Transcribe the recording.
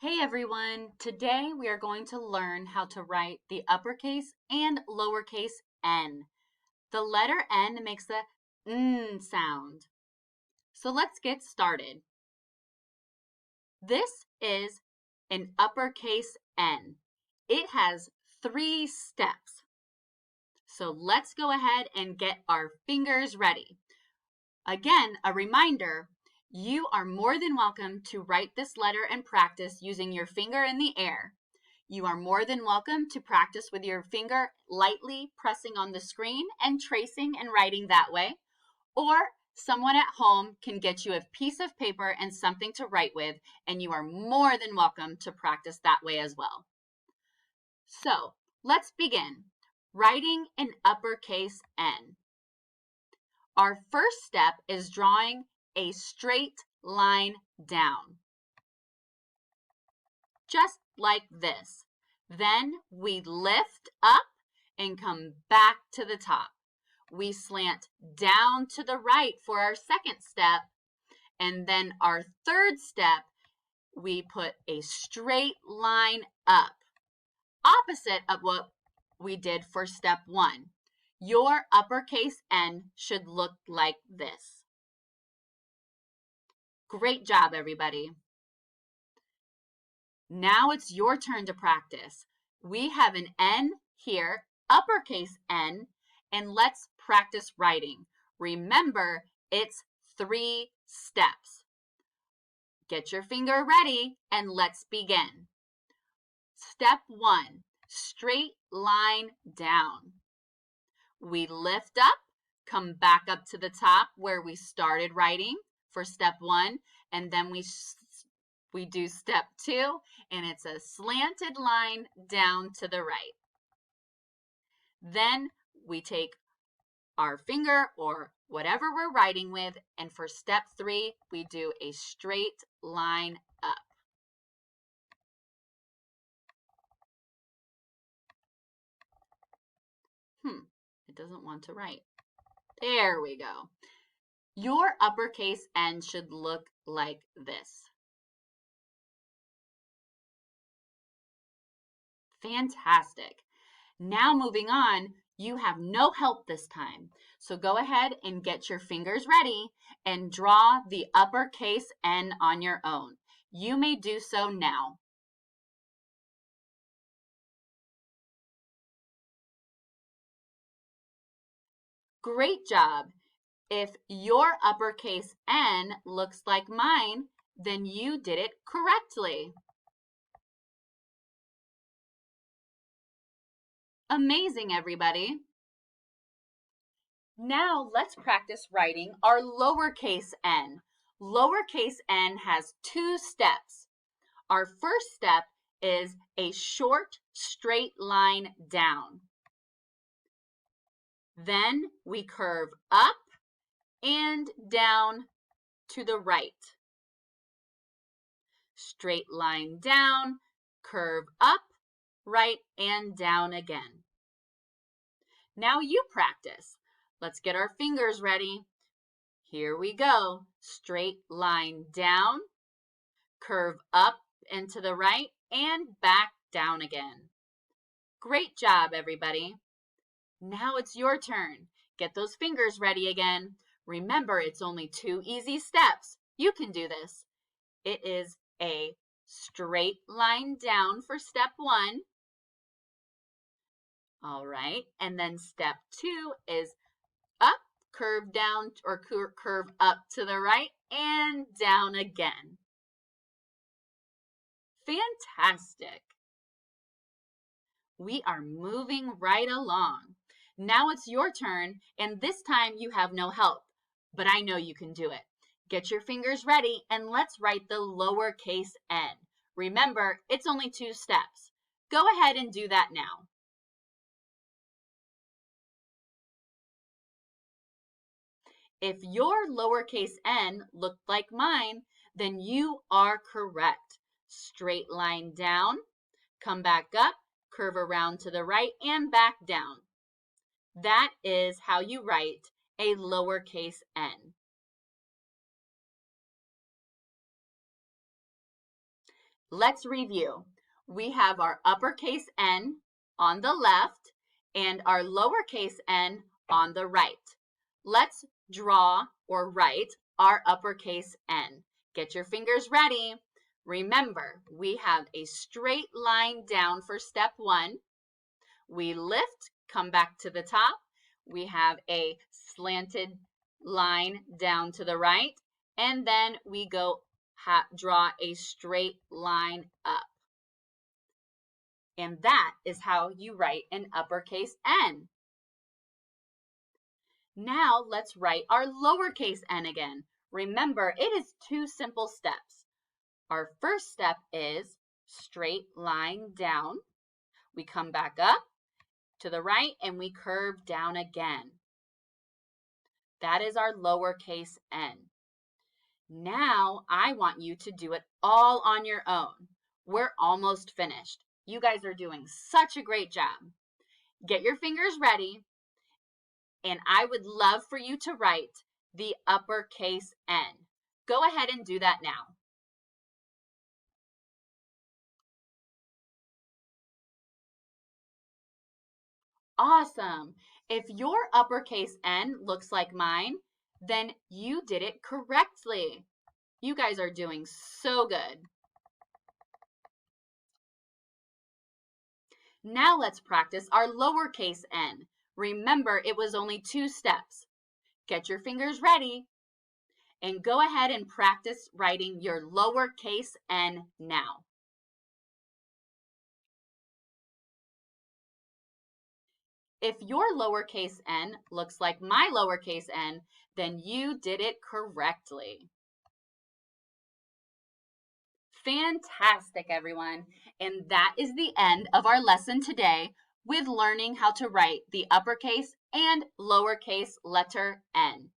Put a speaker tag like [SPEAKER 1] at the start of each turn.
[SPEAKER 1] Hey everyone! Today we are going to learn how to write the uppercase and lowercase n. The letter N makes the N sound. So let's get started. This is an uppercase N. It has 3 steps. So let's go ahead and get our fingers ready. Again, a reminder, you are more than welcome to write this letter and practice using your finger in the air. You are more than welcome to practice with your finger lightly pressing on the screen and tracing and writing that way. Or someone at home can get you a piece of paper and something to write with, and you are more than welcome to practice that way as well. So let's begin. Writing an uppercase N. Our first step is drawing a straight line down, just like this. Then we lift up and come back to the top. We slant down to the right for our second step, and then our third step, we put a straight line up, opposite of what we did for step 1. Your uppercase N should look like this. Great job, everybody. Now it's your turn to practice. We have an N here, uppercase N, and let's practice writing. Remember, it's 3 steps. Get your finger ready and let's begin. Step 1, straight line down. We lift up, come back up to the top where we started writing for step 1, and then we do step 2, and it's a slanted line down to the right. Then we take our finger or whatever we're writing with, and for step 3, we do a straight line up. It doesn't want to write. There we go. Your uppercase N should look like this. Fantastic. Now moving on, you have no help this time. So go ahead and get your fingers ready and draw the uppercase N on your own. You may do so now. Great job. If your uppercase N looks like mine, then you did it correctly. Amazing, everybody. Now let's practice writing our lowercase n. Lowercase n has 2 steps. Our first step is a short, straight line down. Then we curve up and down to the right. Straight line down, curve up, right, and down again. Now you practice. Let's get our fingers ready. Here we go. Straight line down, curve up and to the right, and back down again. Great job, everybody. Now it's your turn. Get those fingers ready again. Remember, it's only 2 easy steps. You can do this. It is a straight line down for step 1. All right, and then step 2 is up, curve down, or curve up to the right, and down again. Fantastic. We are moving right along. Now it's your turn, and this time you have no help, but I know you can do it. Get your fingers ready, and let's write the lowercase n. Remember, it's only 2 steps. Go ahead and do that now. If your lowercase n looked like mine, then you are correct. Straight line down, come back up, curve around to the right, and back down. That is how you write a lowercase n. Let's review. We have our uppercase N on the left and our lowercase n on the right. Let's draw or write our uppercase N. Get your fingers ready. Remember, we have a straight line down for step 1. We lift, come back to the top. We have a slanted line down to the right, and then we go draw a straight line up. And that is how you write an uppercase N. Now let's write our lowercase n again. Remember, it is 2 simple steps. Our first step is straight line down. We come back up to the right and we curve down again. That is our lowercase n. Now I want you to do it all on your own. We're almost finished. You guys are doing such a great job. Get your fingers ready, and I would love for you to write the uppercase N. Go ahead and do that now. Awesome. If your uppercase N looks like mine, then you did it correctly. You guys are doing so good. Now let's practice our lowercase n. Remember, it was only 2 steps. Get your fingers ready and go ahead and practice writing your lowercase n now. If your lowercase n looks like my lowercase n, then you did it correctly. Fantastic, everyone. And that is the end of our lesson today with learning how to write the uppercase and lowercase letter N.